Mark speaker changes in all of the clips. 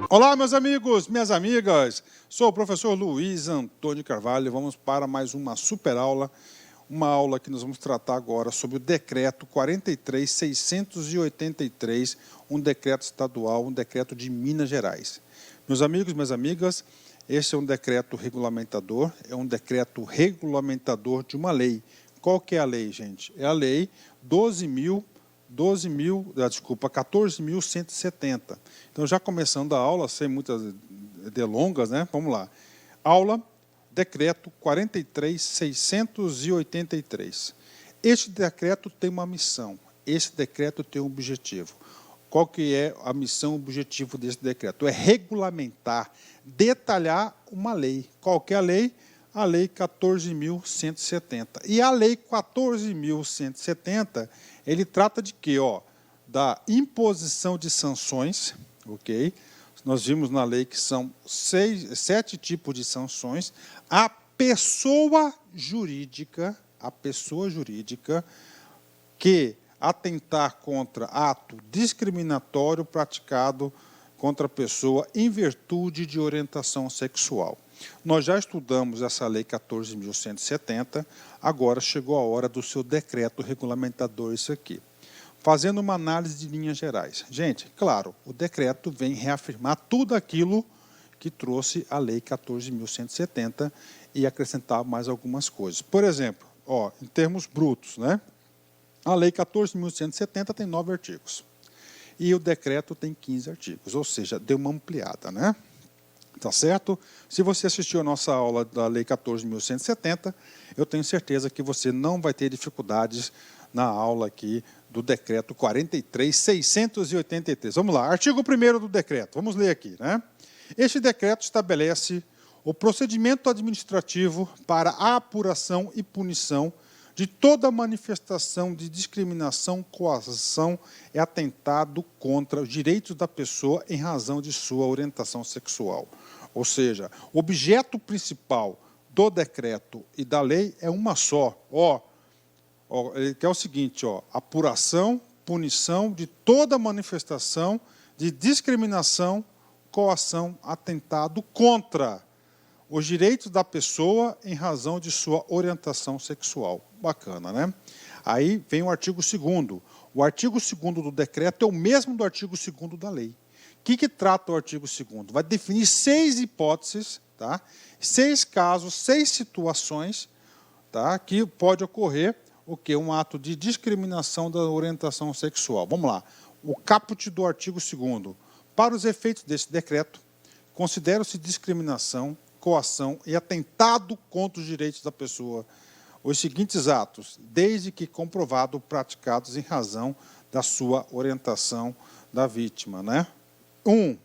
Speaker 1: Olá, meus amigos, minhas amigas. Sou o professor Luiz Antônio Carvalho. Vamos para mais uma super aula. Uma aula que nós vamos tratar agora sobre o decreto 43.683, um decreto estadual, um decreto de Minas Gerais. Meus amigos, minhas amigas, esse é um decreto regulamentador, é um decreto regulamentador de uma lei. Qual que é a lei, gente? É a lei 14.170. Então, já começando a aula, sem muitas delongas, né? Vamos lá. Aula, decreto 43.683. Este decreto tem uma missão, esse decreto tem um objetivo. Qual que é a missão, o objetivo desse decreto? É regulamentar, detalhar uma lei. Qual que é a lei? A Lei 14.170. E a Lei 14.170, ele trata de quê? Da imposição de sanções, ok? Nós vimos na lei que são 7 tipos de sanções. A pessoa jurídica que atentar contra ato discriminatório praticado contra a pessoa em virtude de orientação sexual. Nós já estudamos essa lei 14.170, agora chegou a hora do seu decreto regulamentador, isso aqui. Fazendo uma análise de linhas gerais. Gente, claro, o decreto vem reafirmar tudo aquilo que trouxe a lei 14.170 e acrescentar mais algumas coisas. Por exemplo, em termos brutos, né? A lei 14.170 tem 9 artigos. E o decreto tem 15 artigos, ou seja, deu uma ampliada, né? Tá certo? Se você assistiu a nossa aula da Lei 14.170, eu tenho certeza que você não vai ter dificuldades na aula aqui do decreto 43.683. Vamos lá, artigo 1º do decreto, vamos ler aqui, né? Este decreto estabelece o procedimento administrativo para a apuração e punição de toda manifestação de discriminação, coação e atentado contra os direitos da pessoa em razão de sua orientação sexual. Ou seja, o objeto principal do decreto e da lei é uma só. Ele quer o seguinte, apuração, punição de toda manifestação de discriminação, coação, atentado contra os direitos da pessoa em razão de sua orientação sexual. Bacana, né? Aí vem o artigo 2º. O artigo 2º do decreto é o mesmo do artigo 2º da lei. O que trata o artigo 2º? Vai definir 6 hipóteses, tá? 6 casos, 6 situações, tá? Que pode ocorrer o quê? Um ato de discriminação da orientação sexual. Vamos lá. O caput do artigo 2º. Para os efeitos desse decreto, considera-se discriminação, coação e atentado contra os direitos da pessoa os seguintes atos, desde que comprovado praticados em razão da sua orientação da vítima, né? 1.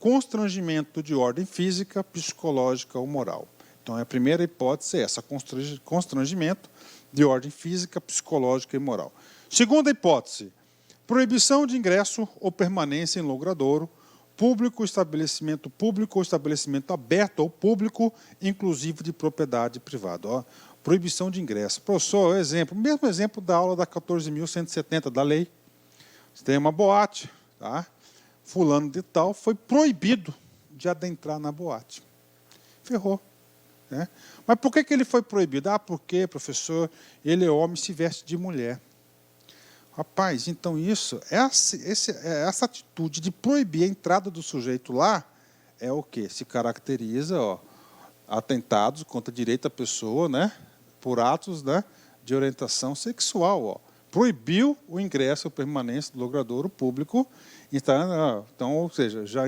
Speaker 1: Constrangimento de ordem física, psicológica ou moral. Então, a primeira hipótese é essa, constrangimento de ordem física, psicológica e moral. Segunda hipótese, proibição de ingresso ou permanência em logradouro, público, estabelecimento público ou estabelecimento aberto ao público, inclusive de propriedade privada. Proibição de ingresso. Professor, mesmo exemplo da aula da 14.170 da lei. Você tem uma boate, tá? Fulano de tal foi proibido de adentrar na boate. Ferrou. Né? Mas por que ele foi proibido? Porque, professor, ele é homem e se veste de mulher. Rapaz, então essa atitude de proibir a entrada do sujeito lá é o quê? Se caracteriza, atentados contra o direito da pessoa, né? Por atos, né, de orientação sexual. Proibiu o ingresso ou permanência do logradouro público. Então, ou seja, já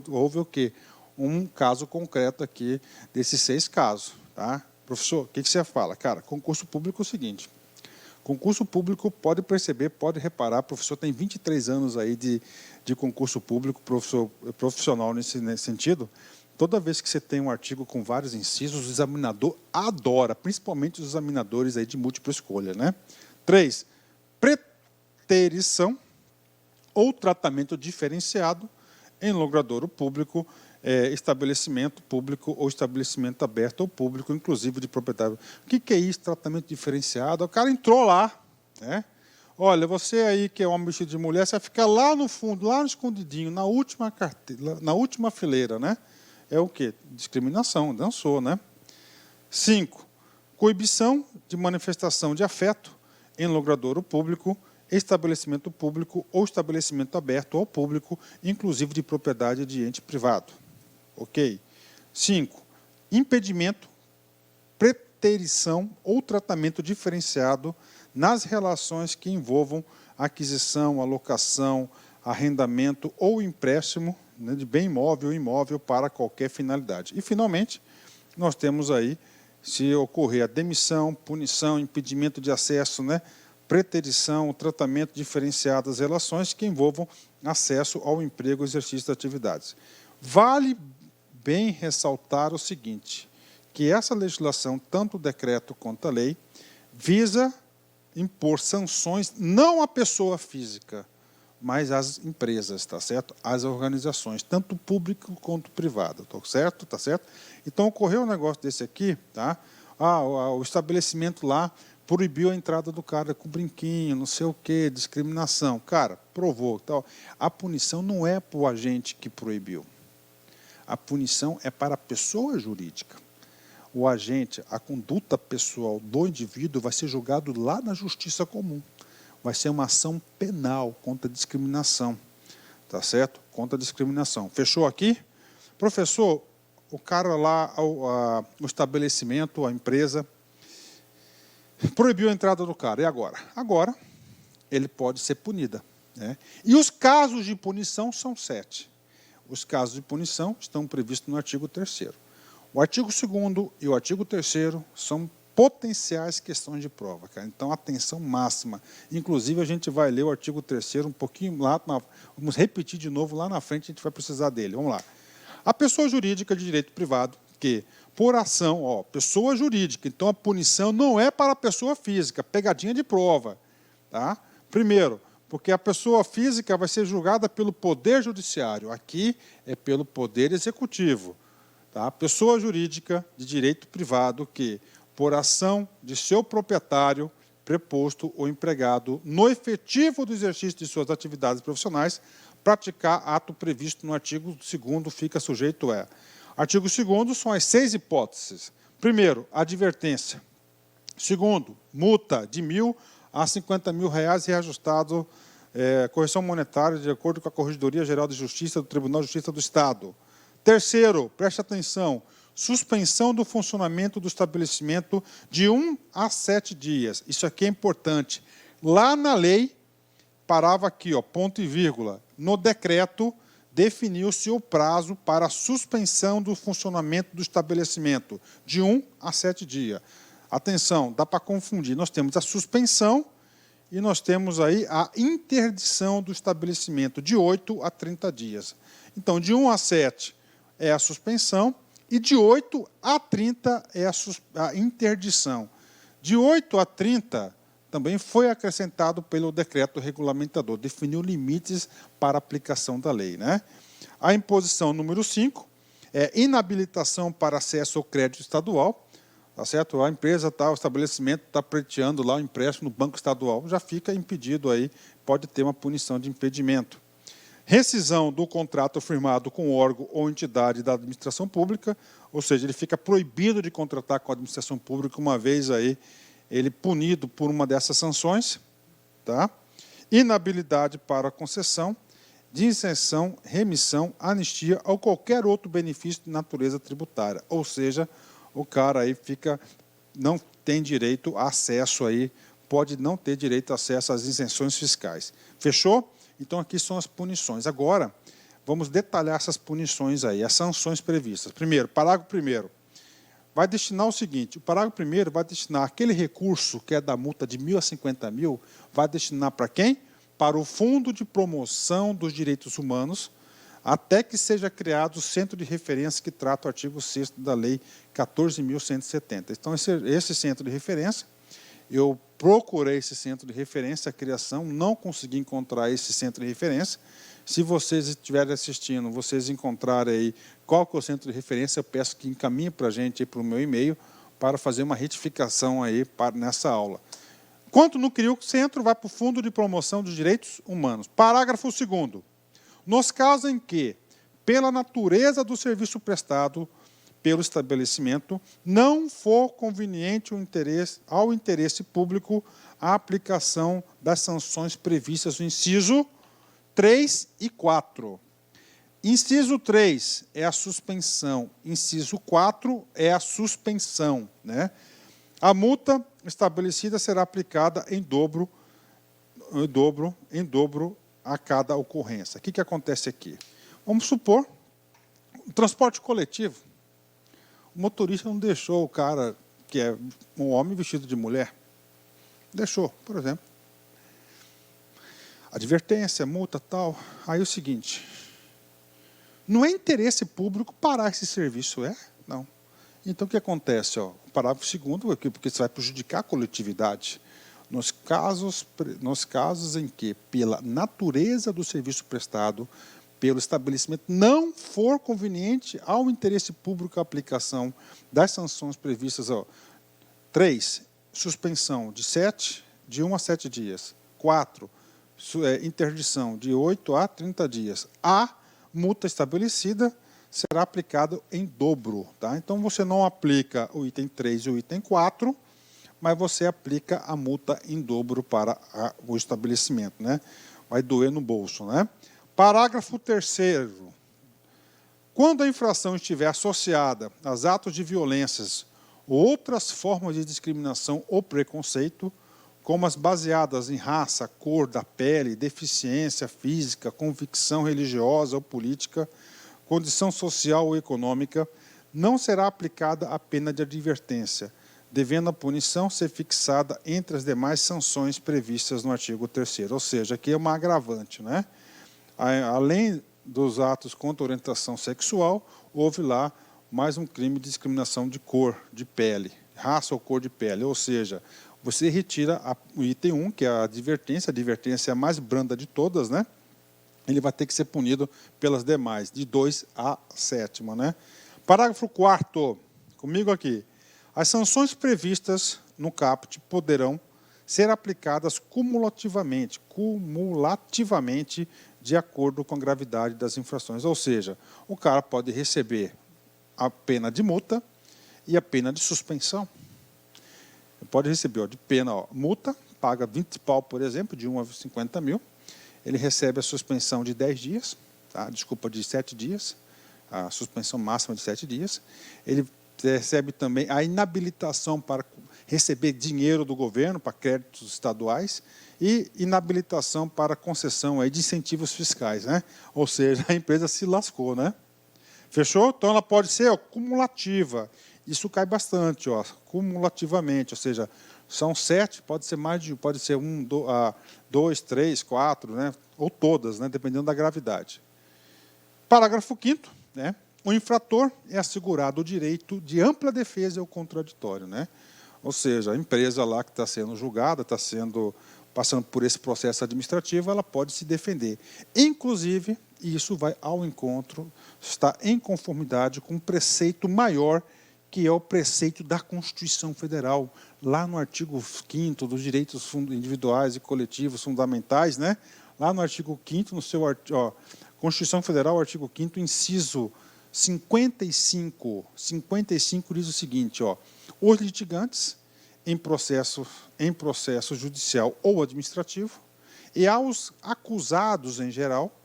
Speaker 1: houve o quê? Um caso concreto aqui desses 6 casos. Tá? Professor, o que você fala? Cara, concurso público é o seguinte. Concurso público, pode perceber, pode reparar, o professor tem 23 anos aí de concurso público, profissional nesse sentido. Toda vez que você tem um artigo com vários incisos, o examinador adora, principalmente os examinadores aí de múltipla escolha, né? 3. Preterição ou tratamento diferenciado em logradouro público, estabelecimento público ou estabelecimento aberto ao público, inclusive de propriedade. O que é isso, tratamento diferenciado? O cara entrou lá, né? olha, você aí que é homem vestido de mulher, você vai ficar lá no fundo, lá no escondidinho, na última carteira, na última fileira, né? É o quê? Discriminação, dançou, né? 5. Coibição de manifestação de afeto em logradouro público, estabelecimento público ou estabelecimento aberto ao público, inclusive de propriedade de ente privado. Ok? 5. Impedimento, preterição ou tratamento diferenciado nas relações que envolvam aquisição, alocação, arrendamento ou empréstimo, né, de bem imóvel ou imóvel para qualquer finalidade. E, finalmente, nós temos aí, se ocorrer a demissão, punição, impedimento de acesso, né, preterição, tratamento diferenciado das relações que envolvam acesso ao emprego e exercício de atividades. Vale bem ressaltar o seguinte, que essa legislação, tanto o decreto quanto a lei, visa impor sanções não à pessoa física, mas às empresas, tá certo? Às organizações, tanto público quanto privado, tá certo? Tá certo? Então, ocorreu um negócio desse aqui, tá? O estabelecimento lá proibiu a entrada do cara com brinquinho, não sei o quê, discriminação. Cara, provou. Tal. A punição não é para o agente que proibiu. A punição é para a pessoa jurídica. O agente, a conduta pessoal do indivíduo vai ser julgado lá na justiça comum. Vai ser uma ação penal contra a discriminação. Tá certo? Contra a discriminação. Fechou aqui? Professor, o cara lá, o estabelecimento, a empresa, proibiu a entrada do cara. E agora? Agora, ele pode ser punida. Né? E os casos de punição são 7. Os casos de punição estão previstos no artigo 3º. O artigo 2º e o artigo 3º são potenciais questões de prova. Cara. Então, atenção máxima. Inclusive, a gente vai ler o artigo 3º um pouquinho lá, vamos repetir de novo lá na frente, a gente vai precisar dele. Vamos lá. A pessoa jurídica de direito privado, que, por ação, pessoa jurídica, então a punição não é para a pessoa física, pegadinha de prova. Tá? Primeiro, porque a pessoa física vai ser julgada pelo Poder Judiciário, aqui é pelo Poder Executivo. Tá? Pessoa jurídica de direito privado que, por ação de seu proprietário, preposto ou empregado, no efetivo do exercício de suas atividades profissionais, praticar ato previsto no artigo 2º, fica sujeito a. Artigo 2º são as 6 hipóteses. Primeiro, advertência. Segundo, multa de R$ 1.000 a R$ 50.000 reajustado, correção monetária de acordo com a Corregedoria Geral de Justiça do Tribunal de Justiça do Estado. Terceiro, preste atenção, suspensão do funcionamento do estabelecimento de 1 a 7 dias. Isso aqui é importante. Lá na lei, parava aqui, ponto e vírgula. No decreto, definiu-se o prazo para a suspensão do funcionamento do estabelecimento, de 1 a 7 dias. Atenção, dá para confundir. Nós temos a suspensão e nós temos aí a interdição do estabelecimento, de 8 a 30 dias. Então, de 1 a 7 é a suspensão e de 8 a 30 é a interdição. De 8 a 30 também foi acrescentado pelo decreto regulamentador, definiu limites para a aplicação da lei. Né? A imposição número 5 é inabilitação para acesso ao crédito estadual. Tá certo? A empresa, o estabelecimento está pleiteando lá o empréstimo no Banco Estadual, já fica impedido aí, pode ter uma punição de impedimento. Rescisão do contrato firmado com órgão ou entidade da administração pública, ou seja, ele fica proibido de contratar com a administração pública uma vez aí ele punido por uma dessas sanções. Tá? Inabilidade para concessão de isenção, remissão, anistia ou qualquer outro benefício de natureza tributária, ou seja, o cara aí não tem direito a acesso aí, pode não ter direito a acesso às isenções fiscais. Fechou? Então, aqui são as punições. Agora, vamos detalhar essas punições aí, as sanções previstas. Primeiro, parágrafo 1º, vai destinar o seguinte, o parágrafo 1º vai destinar aquele recurso que é da multa de 1.000 a 50.000, vai destinar para quem? Para o Fundo de Promoção dos Direitos Humanos, até que seja criado o centro de referência que trata o artigo 6º da Lei 14.170. Então, esse centro de referência, eu procurei esse centro de referência, a criação, não consegui encontrar esse centro de referência. Se vocês estiverem assistindo, vocês encontrarem aí qual que é o centro de referência, eu peço que encaminhe para a gente, para o meu e-mail, para fazer uma retificação aí nessa aula. Quanto no CRIU Centro, vai para o Fundo de Promoção dos Direitos Humanos. Parágrafo 2º. Nos casos em que, pela natureza do serviço prestado pelo estabelecimento, não for conveniente ao interesse público a aplicação das sanções previstas no inciso 3 e 4. Inciso 3 é a suspensão, inciso 4 é a suspensão, né? A multa estabelecida será aplicada em dobro a cada ocorrência. O que acontece aqui? Vamos supor, o transporte coletivo, o motorista não deixou o cara, que é um homem vestido de mulher, deixou, por exemplo. Advertência, multa, tal. Aí é o seguinte, não é interesse público parar esse serviço, é? Não. Então, o que acontece? Ó, o parágrafo 2º, porque isso vai prejudicar a coletividade. Nos casos em que, pela natureza do serviço prestado pelo estabelecimento, não for conveniente ao interesse público a aplicação das sanções previstas. 3, suspensão de 1 a 7 dias. 4, interdição de 8 a 30 dias. A multa estabelecida será aplicada em dobro. Tá? Então, você não aplica o item 3 e o item 4, mas você aplica a multa em dobro para o estabelecimento, né? Vai doer no bolso, né? Parágrafo 3º. Quando a infração estiver associada a atos de violências ou outras formas de discriminação ou preconceito, como as baseadas em raça, cor da pele, deficiência física, convicção religiosa ou política, condição social ou econômica, não será aplicada a pena de advertência, devendo a punição ser fixada entre as demais sanções previstas no artigo 3º. Ou seja, aqui é uma agravante, né? Além dos atos contra orientação sexual, houve lá mais um crime de discriminação de cor, de pele, raça ou cor de pele. Ou seja, você retira o item 1, que é a advertência é a mais branda de todas, né? Ele vai ter que ser punido pelas demais, de 2 a 7ª, né? Parágrafo 4º, comigo aqui. As sanções previstas no caput poderão ser aplicadas cumulativamente, de acordo com a gravidade das infrações. Ou seja, o cara pode receber a pena de multa e a pena de suspensão. Pode receber de pena, multa, paga 20 pau, por exemplo, de 1 a 50 mil. Ele recebe a suspensão de 10 dias, tá? Desculpa, de 7 dias, a suspensão máxima de 7 dias. Ele recebe também a inabilitação para receber dinheiro do governo, para créditos estaduais, e inabilitação para concessão aí de incentivos fiscais, né? Ou seja, a empresa se lascou, né? Fechou? Então, ela pode ser cumulativa. Isso cai bastante, cumulativamente, ou seja, são 7, pode ser mais de, pode ser 1, 2, 3, 4, né? Ou todas, né? Dependendo da gravidade. Parágrafo 5º, né? O infrator é assegurado o direito de ampla defesa ao contraditório, né? Ou seja, a empresa lá que está sendo julgada, passando por esse processo administrativo, ela pode se defender. Inclusive, isso vai ao encontro, está em conformidade com um preceito maior, que é o preceito da Constituição Federal, lá no artigo 5º dos direitos individuais e coletivos fundamentais, né? Lá no artigo 5º, no seu Constituição Federal, artigo 5º, inciso 55 diz o seguinte, os litigantes em processo judicial ou administrativo e aos acusados em geral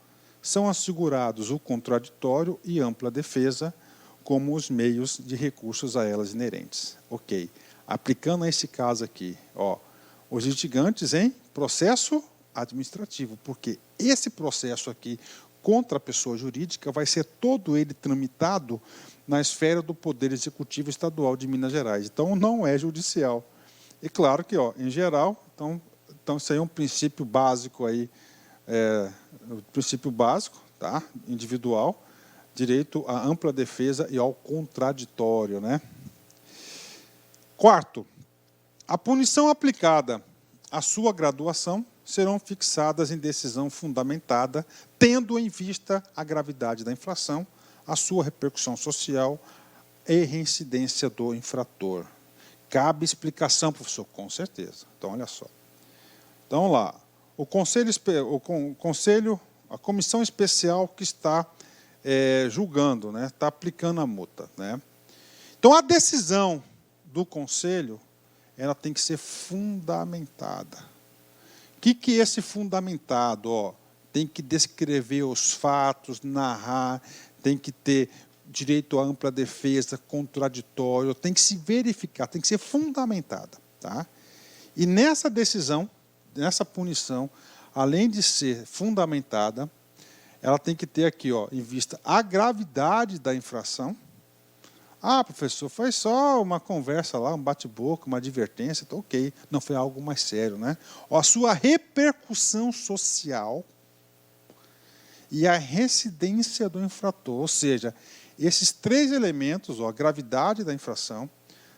Speaker 1: são assegurados o contraditório e ampla defesa como os meios de recursos a elas inerentes. Ok. Aplicando a esse caso aqui, os litigantes em processo administrativo, porque esse processo aqui contra a pessoa jurídica vai ser todo ele tramitado na esfera do Poder Executivo Estadual de Minas Gerais. Então, não é judicial. E claro que, em geral, então isso aí é um princípio básico aí, tá? Individual, direito à ampla defesa e ao contraditório, né? Quarto, a punição aplicada à sua graduação serão fixadas em decisão fundamentada, tendo em vista a gravidade da infração, a sua repercussão social e reincidência do infrator. Cabe explicação, professor? Com certeza. Então, olha só. Então, lá, a comissão especial que está julgando, né, está aplicando a multa, né? Então, a decisão do conselho, ela tem que ser fundamentada. O que é esse fundamentado? Ó, tem que descrever os fatos, narrar, tem que ter direito à ampla defesa, contraditório, tem que se verificar, tem que ser fundamentada. Tá? E nessa decisão, nessa punição, além de ser fundamentada, ela tem que ter aqui, ó, em vista a gravidade da infração. Ah, professor, foi só uma conversa lá, um bate-boca, uma advertência, tá ok. Não foi algo mais sério, né? Ó, a sua repercussão social e a residência do infrator, ou seja, esses três elementos, ó, a gravidade da infração,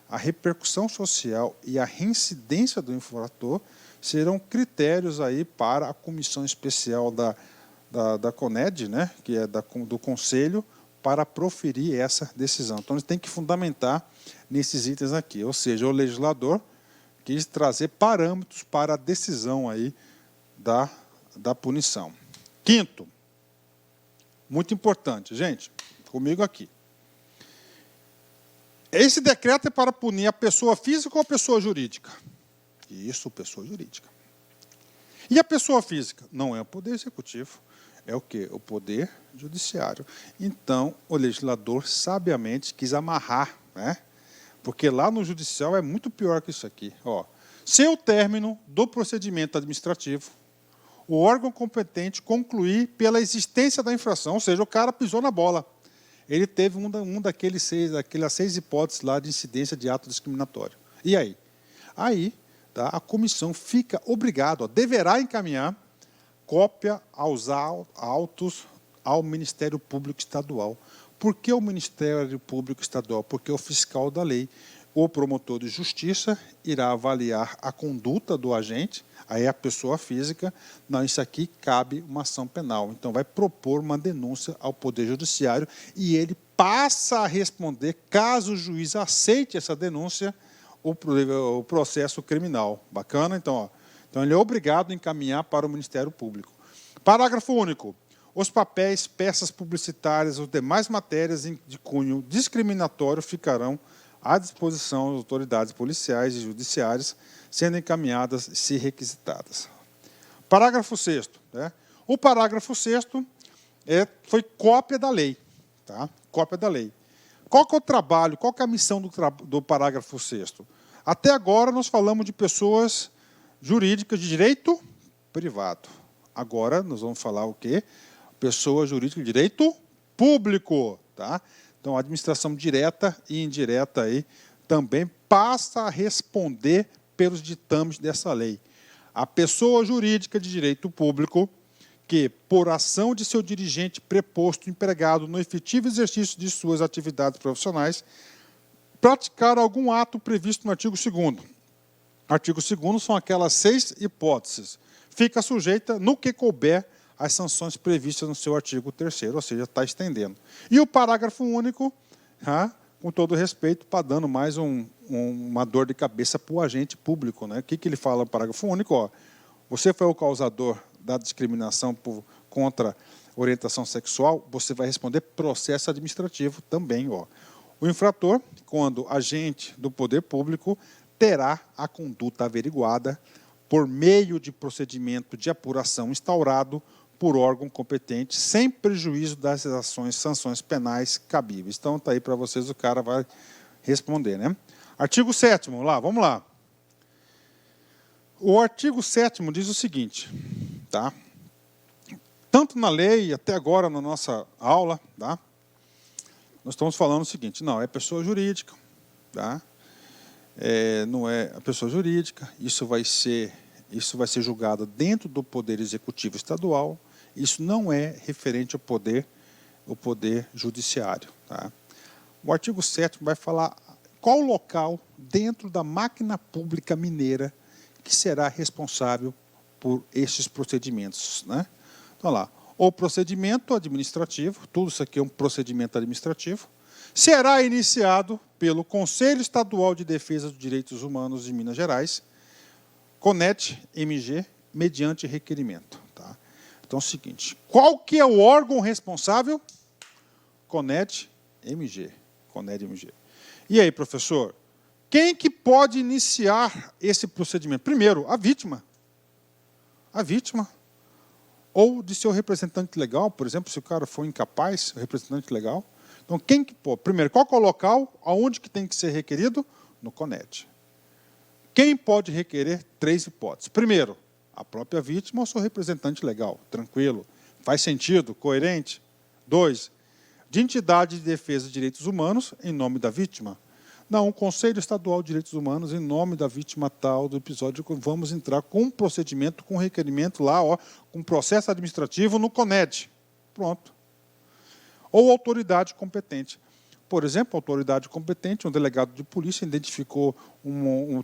Speaker 1: a repercussão social e a reincidência do infrator, serão critérios aí para a comissão especial da CONED, né, que é do Conselho, para proferir essa decisão. Então, ele tem que fundamentar nesses itens aqui, ou seja, o legislador quis trazer parâmetros para a decisão aí da punição. Quinto, muito importante, gente, comigo aqui. Esse decreto é para punir a pessoa física ou a pessoa jurídica? Isso, pessoa jurídica. E a pessoa física? Não é o Poder Executivo. É o quê? O Poder Judiciário. Então, o legislador sabiamente quis amarrar, né? Porque lá no Judicial é muito pior que isso aqui. Ó, sem o término do procedimento administrativo, o órgão competente concluir pela existência da infração, ou seja, o cara pisou na bola. Ele teve aquelas 6 hipóteses lá de incidência de ato discriminatório. E aí? Aí, tá, a comissão fica obrigada, deverá encaminhar cópia aos autos ao Ministério Público Estadual. Por que o Ministério Público Estadual? Porque o fiscal da lei, o promotor de justiça, irá avaliar a conduta do agente, aí a pessoa física, não, isso aqui cabe uma ação penal. Então, vai propor uma denúncia ao Poder Judiciário e ele passa a responder, caso o juiz aceite essa denúncia, o processo criminal. Bacana? Então, ó, então, ele é obrigado a encaminhar para o Ministério Público. Parágrafo único. Os papéis, peças publicitárias, as demais matérias de cunho discriminatório ficarão à disposição das autoridades policiais e judiciárias, sendo encaminhadas se requisitadas. Parágrafo 6º. Né? O parágrafo 6º foi cópia da lei. Tá? Cópia da lei. Qual que é o trabalho, qual que é a missão do parágrafo 6º? Até agora, nós falamos de pessoas jurídicas de direito privado. Agora, nós vamos falar o quê? Pessoa jurídica de direito público. Tá? Então, a administração direta e indireta aí também passa a responder pelos ditames dessa lei. A pessoa jurídica de direito público que, por ação de seu dirigente preposto empregado no efetivo exercício de suas atividades profissionais, praticar algum ato previsto no artigo 2º. Artigo 2º são aquelas 6 hipóteses. Fica sujeita, no que couber, às sanções previstas no seu artigo 3º, ou seja, está estendendo. E o parágrafo único, com todo respeito, está dando mais uma dor de cabeça para o agente público. Né? O que ele fala no parágrafo único? Ó, você foi o causador da discriminação contra orientação sexual, você vai responder processo administrativo também. Ó. O infrator, quando agente do poder público, terá a conduta averiguada por meio de procedimento de apuração instaurado por órgão competente, sem prejuízo das sanções penais cabíveis. Então, está aí para vocês, o cara vai responder. Né? Artigo 7º, vamos lá. O artigo 7º diz o seguinte, tá? Tanto na lei, até agora na nossa aula, tá? Nós estamos falando o seguinte, não, é pessoa jurídica, tá? Não é a pessoa jurídica, isso vai ser julgado dentro do Poder Executivo Estadual, isso não é referente ao poder judiciário. Tá? O artigo 7º vai falar qual local dentro da máquina pública mineira que será responsável por esses procedimentos. Né? Então, lá, o procedimento administrativo, tudo isso aqui é um procedimento administrativo, será iniciado pelo Conselho Estadual de Defesa dos Direitos Humanos de Minas Gerais, CONET-MG, mediante requerimento. Tá? Então, é o seguinte, qual que é o órgão responsável? CONED-MG. CONED-MG. E aí, professor, quem que pode iniciar esse procedimento? Primeiro, a vítima. A vítima. Ou de seu representante legal, por exemplo, se o cara for incapaz, o representante legal. Então, quem que pode? Primeiro, qual é o local, aonde que tem que ser requerido? No CONED. Quem pode requerer? 3 hipóteses. Primeiro, a própria vítima ou seu representante legal. Tranquilo. Faz sentido? Coerente? 2, de entidade de defesa de direitos humanos em nome da vítima. Não, o Conselho Estadual de Direitos Humanos, em nome da vítima tal do episódio, vamos entrar com um procedimento, com requerimento lá, ó, com processo administrativo no CONED. Pronto. Ou autoridade competente. Por exemplo, a autoridade competente, um delegado de polícia identificou,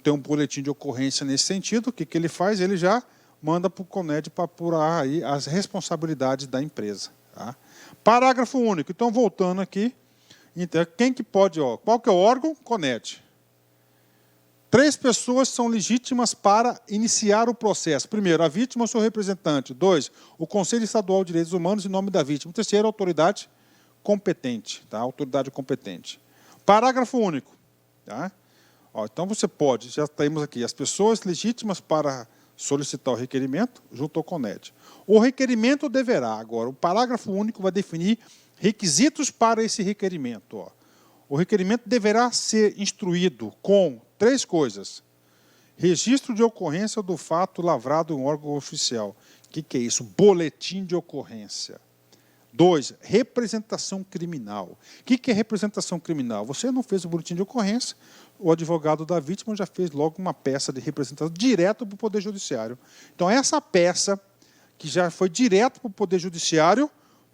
Speaker 1: tem um boletim de ocorrência nesse sentido, o que ele faz? Ele já manda para o CONED para apurar aí as responsabilidades da empresa. Tá? Parágrafo único. Então, voltando aqui, então, quem que pode, ó, qual que é o órgão? CONED. 3 pessoas são legítimas para iniciar o processo. Primeiro, a vítima ou seu representante. 2, o Conselho Estadual de Direitos Humanos em nome da vítima. Terceiro, a autoridade competente. Tá? Autoridade competente. Parágrafo único. Tá? Ó, então, você pode, já temos aqui, as pessoas legítimas para solicitar o requerimento junto ao CONED. O requerimento deverá, agora, o parágrafo único vai definir requisitos para esse requerimento. Ó. O requerimento deverá ser instruído com 3 coisas. Registro de ocorrência do fato lavrado em órgão oficial. O que é isso? Boletim de ocorrência. 2, representação criminal. O que é representação criminal? Você não fez o boletim de ocorrência, o advogado da vítima já fez logo uma peça de representação direto para o Poder Judiciário. Então, essa peça, que já foi direto para o Poder Judiciário,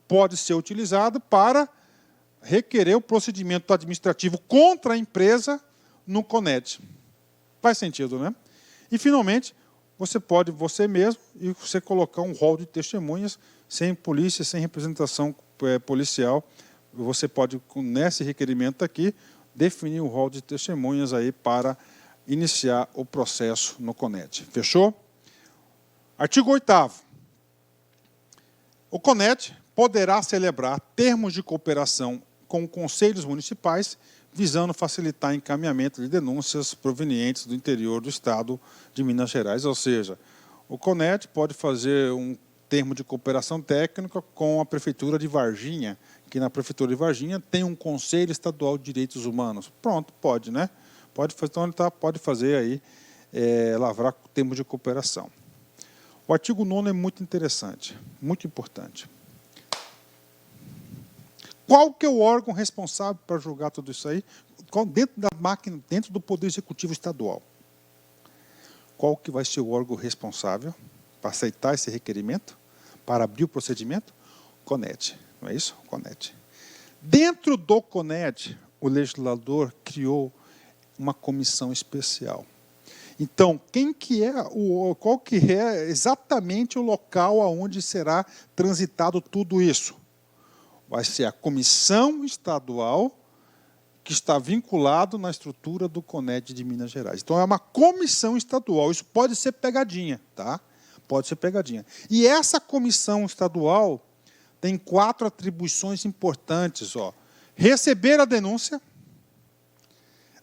Speaker 1: pode ser utilizada para requerer o procedimento administrativo contra a empresa no CONED. Faz sentido, né? E, finalmente, você pode, você mesmo, e você colocar um rol de testemunhas, sem polícia, sem representação policial. Você pode, nesse requerimento aqui, definir um rol de testemunhas aí para iniciar o processo no CONED. Fechou? Artigo 8º. O CONED poderá celebrar termos de cooperação com conselhos municipais, visando facilitar encaminhamento de denúncias provenientes do interior do Estado de Minas Gerais. Ou seja, o CONED pode fazer um termo de cooperação técnica com a Prefeitura de Varginha, que na Prefeitura de Varginha tem um Conselho Estadual de Direitos Humanos. Pronto, pode, né? Pode fazer, então, ele pode fazer aí, lavrar termos de cooperação. O artigo 9º é muito interessante, muito importante. Qual que é o órgão responsável para julgar tudo isso aí? Dentro da máquina, dentro do Poder Executivo Estadual. Qual que vai ser o órgão responsável para aceitar esse requerimento, para abrir o procedimento? CONED, não é isso? CONED. Dentro do CONED, o legislador criou uma comissão especial. Então, qual que é exatamente o local onde será transitado tudo isso? Vai ser a comissão estadual que está vinculado na estrutura do CONED de Minas Gerais. Então, é uma comissão estadual. Isso pode ser pegadinha, tá? Pode ser pegadinha. E essa comissão estadual tem 4 atribuições importantes. Ó. Receber a denúncia,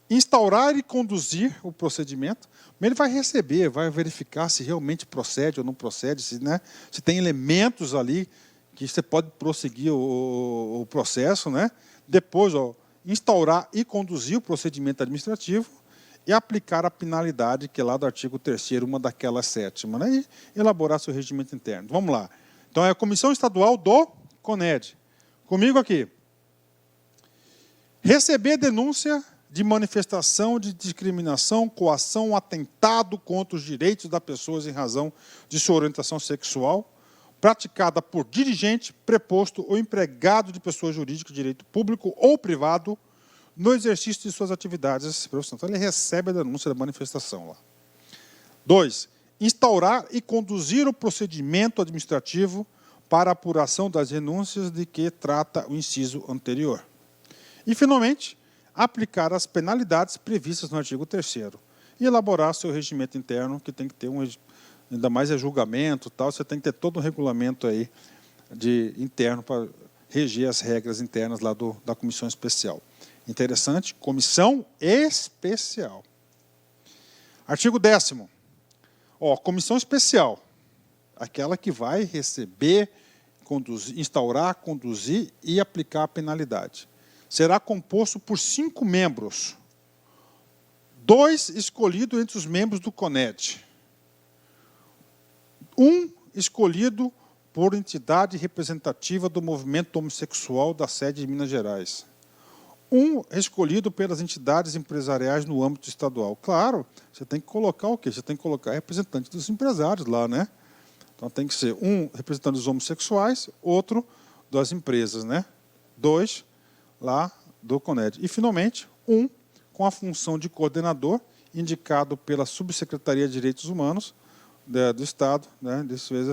Speaker 1: instaurar e conduzir o procedimento. Ele vai receber, vai verificar se realmente procede ou não procede, se tem elementos ali que você pode prosseguir o processo. Né? Depois, ó, instaurar e conduzir o procedimento administrativo e aplicar a penalidade, que é lá do artigo 3º, uma daquelas 7, né? E elaborar seu regimento interno. Vamos lá. Então, é a Comissão Estadual do CONED. Comigo aqui. Receber denúncia de manifestação de discriminação, coação, atentado contra os direitos das pessoas em razão de sua orientação sexual, praticada por dirigente, preposto ou empregado de pessoa jurídica de direito público ou privado, no exercício de suas atividades profissionais. Então, ele recebe a denúncia da manifestação lá. 2. Instaurar e conduzir o procedimento administrativo para a apuração das denúncias de que trata o inciso anterior. E, finalmente, aplicar as penalidades previstas no artigo 3º e elaborar seu regimento interno, que tem que ter ainda mais é julgamento e tal, você tem que ter todo um regulamento aí interno para reger as regras internas lá da comissão especial. Interessante, comissão especial. Artigo 10º. Comissão especial, aquela que vai receber, instaurar, conduzir e aplicar a penalidade. Será composto por 5 membros, 2 escolhidos entre os membros do CONED, 1 escolhido por entidade representativa do movimento homossexual da sede de Minas Gerais, 1 escolhido pelas entidades empresariais no âmbito estadual. Claro, você tem que colocar o quê? Você tem que colocar representante dos empresários lá, né? Então tem que ser 1 representante dos homossexuais, outro das empresas, né? 2 lá do CONED. E, finalmente, 1 com a função de coordenador, indicado pela Subsecretaria de Direitos Humanos do Estado, né?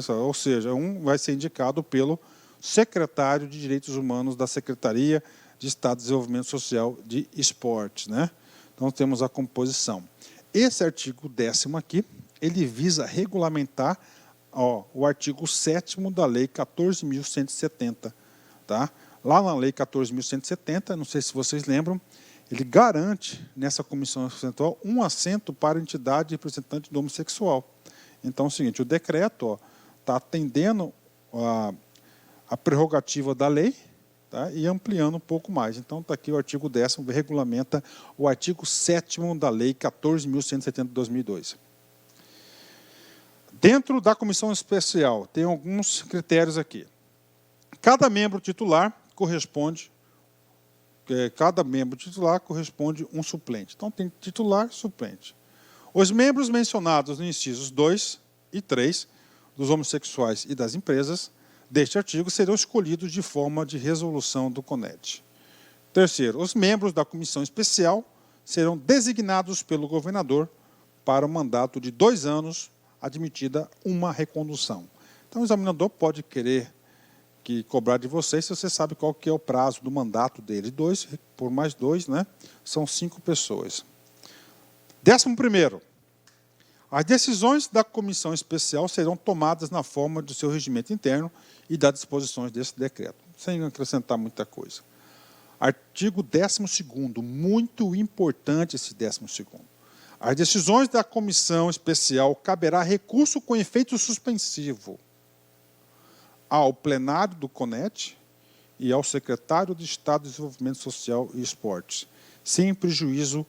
Speaker 1: Ou seja, 1 vai ser indicado pelo secretário de Direitos Humanos da Secretaria de Estado de Desenvolvimento Social de Esportes, né? Então, temos a composição. Esse artigo 10º aqui, ele visa regulamentar o artigo 7º da Lei 14.170. Tá? Lá na Lei 14.170, não sei se vocês lembram, ele garante, nessa comissão estadual, um assento para a entidade representante do homossexual. Então, é o seguinte, o decreto está atendendo a prerrogativa da lei, tá? E ampliando um pouco mais. Então, está aqui o artigo 10º, que regulamenta o artigo 7º da Lei 14.170 de 2002. Dentro da comissão especial, tem alguns critérios aqui. Cada membro titular corresponde um suplente. Então, tem titular e suplente. Os membros mencionados nos incisos 2 e 3 dos homossexuais e das empresas deste artigo serão escolhidos de forma de resolução do CONED. Terceiro, os membros da comissão especial serão designados pelo governador para um mandato de 2 anos, admitida uma recondução. Então, o examinador pode querer cobrar de vocês se você sabe qual que é o prazo do mandato dele. 2 por mais 2, né? São 5 pessoas. 11º. As decisões da comissão especial serão tomadas na forma do seu regimento interno e das disposições desse decreto, sem acrescentar muita coisa. Artigo 12º, muito importante esse 12º. As decisões da comissão especial caberá recurso com efeito suspensivo ao plenário do CONED e ao secretário de Estado de Desenvolvimento Social e Esportes, sem prejuízo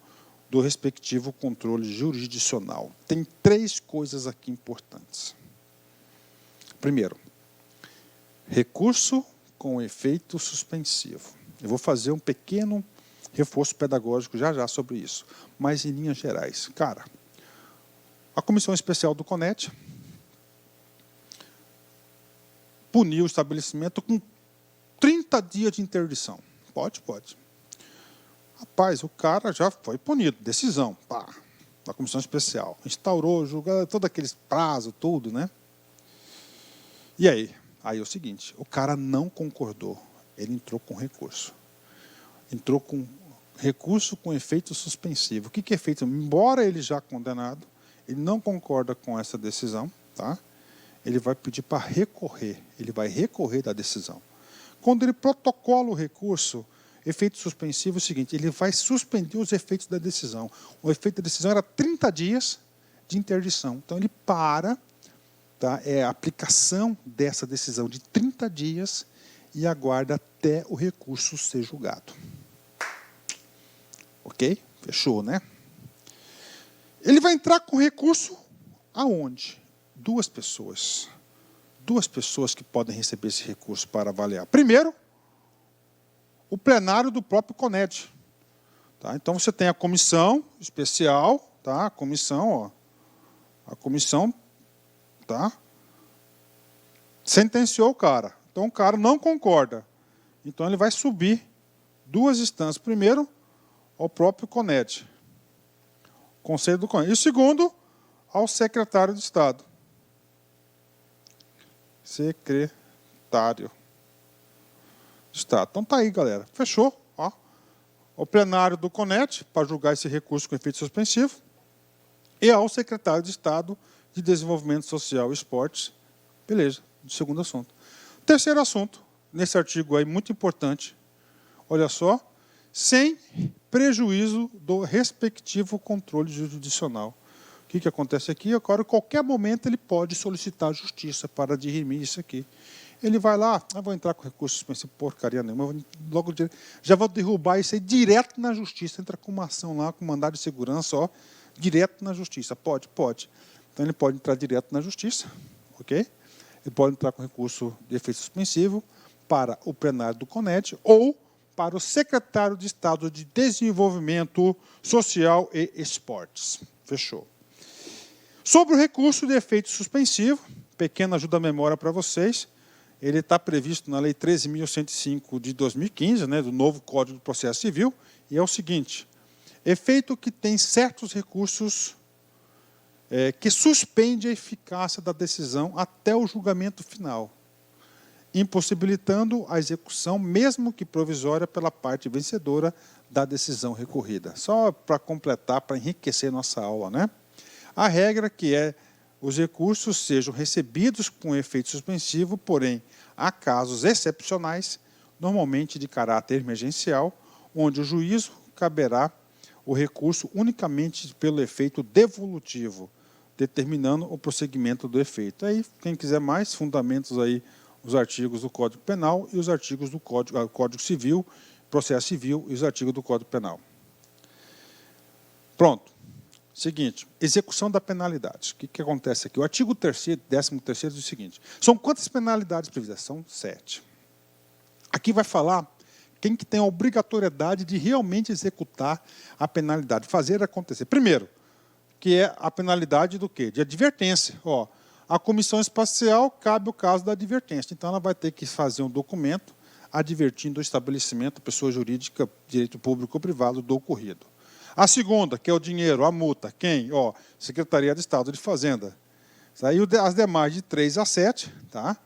Speaker 1: do respectivo controle jurisdicional. Tem 3 coisas aqui importantes. Primeiro, recurso com efeito suspensivo. Eu vou fazer um pequeno reforço pedagógico já sobre isso, mas em linhas gerais. Cara, a comissão especial do CONED puniu o estabelecimento com 30 dias de interdição. Pode. Rapaz, o cara já foi punido, decisão, pá, da comissão especial. Instaurou, julgou, todo aqueles prazos, tudo, né? E aí? Aí é o seguinte, o cara não concordou, ele entrou com recurso. Entrou com recurso com efeito suspensivo. O que é efeito? Embora ele já condenado, ele não concorda com essa decisão, tá? Ele vai pedir para recorrer, ele vai recorrer da decisão. Quando ele protocola o recurso, efeito suspensivo é o seguinte, ele vai suspender os efeitos da decisão. O efeito da decisão era 30 dias de interdição. Então, ele para, tá? É a aplicação dessa decisão de 30 dias e aguarda até o recurso ser julgado. Ok? Fechou, né? Ele vai entrar com recurso aonde? 2 pessoas. 2 pessoas que podem receber esse recurso para avaliar. Primeiro, o plenário do próprio CONED. Tá? Então, você tem a comissão especial, tá? A comissão, tá? Sentenciou o cara. Então, o cara não concorda. Então, ele vai subir 2 instâncias. Primeiro, ao próprio CONED. Conselho do CONED. E o segundo, ao secretário de Estado. Secretário de Estado. Então tá aí, galera. Fechou. Ó. O plenário do CONED, para julgar esse recurso com efeito suspensivo, e ao secretário de Estado, de Desenvolvimento Social e Esportes. Beleza, segundo assunto. Terceiro assunto, nesse artigo aí, muito importante, olha só, sem prejuízo do respectivo controle jurisdicional. O que acontece aqui? Agora, em qualquer momento, ele pode solicitar a justiça para dirimir isso aqui. Ele vai lá, vou entrar com recurso suspensivo, porcaria nenhuma, logo já vou derrubar isso aí direto na justiça, entra com uma ação lá, com mandado de segurança, ó, direto na justiça. Pode, pode. Então, ele pode entrar direto na justiça, ok? Ele pode entrar com recurso de efeito suspensivo para o plenário do CONED ou para o secretário de Estado de Desenvolvimento Social e Esportes. Fechou. Sobre o recurso de efeito suspensivo, pequena ajuda à memória para vocês, ele está previsto na Lei 13.105 de 2015, né, do novo Código de Processo Civil, e é o seguinte, efeito que tem certos recursos que suspende a eficácia da decisão até o julgamento final, impossibilitando a execução, mesmo que provisória, pela parte vencedora da decisão recorrida. Só para completar, para enriquecer nossa aula, né? A regra que os recursos sejam recebidos com efeito suspensivo, porém, há casos excepcionais, normalmente de caráter emergencial, onde o juízo caberá o recurso unicamente pelo efeito devolutivo, determinando o prosseguimento do efeito. Aí, quem quiser mais, fundamentos aí, os artigos do Código Penal e os artigos do Código Civil, Processo Civil e os artigos do Código Penal. Pronto. Seguinte, execução da penalidade. O que acontece aqui? O artigo 13º diz o seguinte, são quantas penalidades previstas? São 7. Aqui vai falar quem que tem a obrigatoriedade de realmente executar a penalidade, fazer acontecer. Primeiro, que é a penalidade do quê? De advertência. Ó, a comissão espacial cabe o caso da advertência. Então, ela vai ter que fazer um documento advertindo o estabelecimento, pessoa jurídica, direito público ou privado, do ocorrido. A segunda, que é o dinheiro, a multa. Quem? Ó, Secretaria de Estado de Fazenda. Aí as demais de 3 a 7, tá?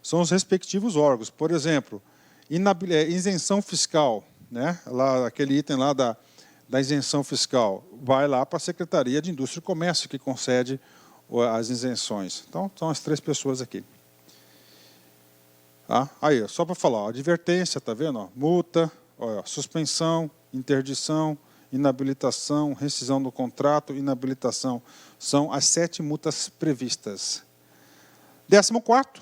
Speaker 1: São os respectivos órgãos. Por exemplo, isenção fiscal, né? Lá, aquele item lá da isenção fiscal, vai lá para a Secretaria de Indústria e Comércio, que concede as isenções. Então, são as 3 pessoas aqui. Tá? Aí, só para falar, ó, advertência, tá vendo? Ó, multa, ó, suspensão, interdição, inabilitação, rescisão do contrato, inabilitação. São as 7 multas previstas. 14º,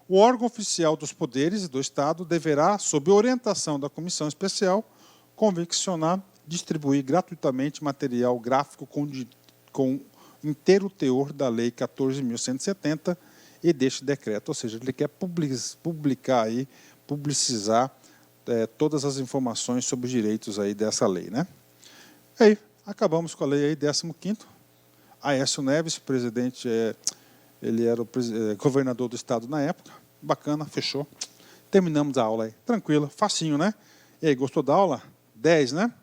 Speaker 1: o órgão oficial dos poderes do Estado deverá, sob orientação da comissão especial, convencionar, distribuir gratuitamente material gráfico com inteiro teor da Lei 14.170 e deste decreto. Ou seja, ele quer publicar aí, publicizar todas as informações sobre os direitos aí dessa lei, né? Aí, acabamos com a lei aí, 15º. Aécio Neves, presidente, ele era o governador do estado na época. Bacana, fechou. Terminamos a aula aí. Tranquilo, facinho, né? E aí, gostou da aula? 10, né?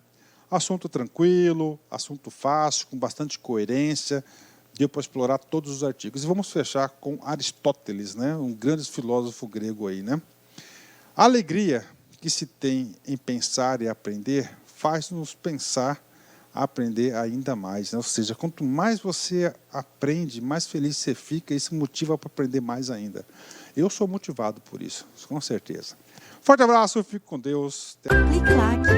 Speaker 1: Assunto tranquilo, assunto fácil, com bastante coerência. Deu para explorar todos os artigos. E vamos fechar com Aristóteles, né? Um grande filósofo grego aí, né? A alegria que se tem em pensar e aprender faz-nos pensar aprender ainda mais, né? Ou seja, quanto mais você aprende, mais feliz você fica, isso motiva para aprender mais ainda. Eu sou motivado por isso, com certeza. Forte abraço, fico com Deus.
Speaker 2: Clique lá.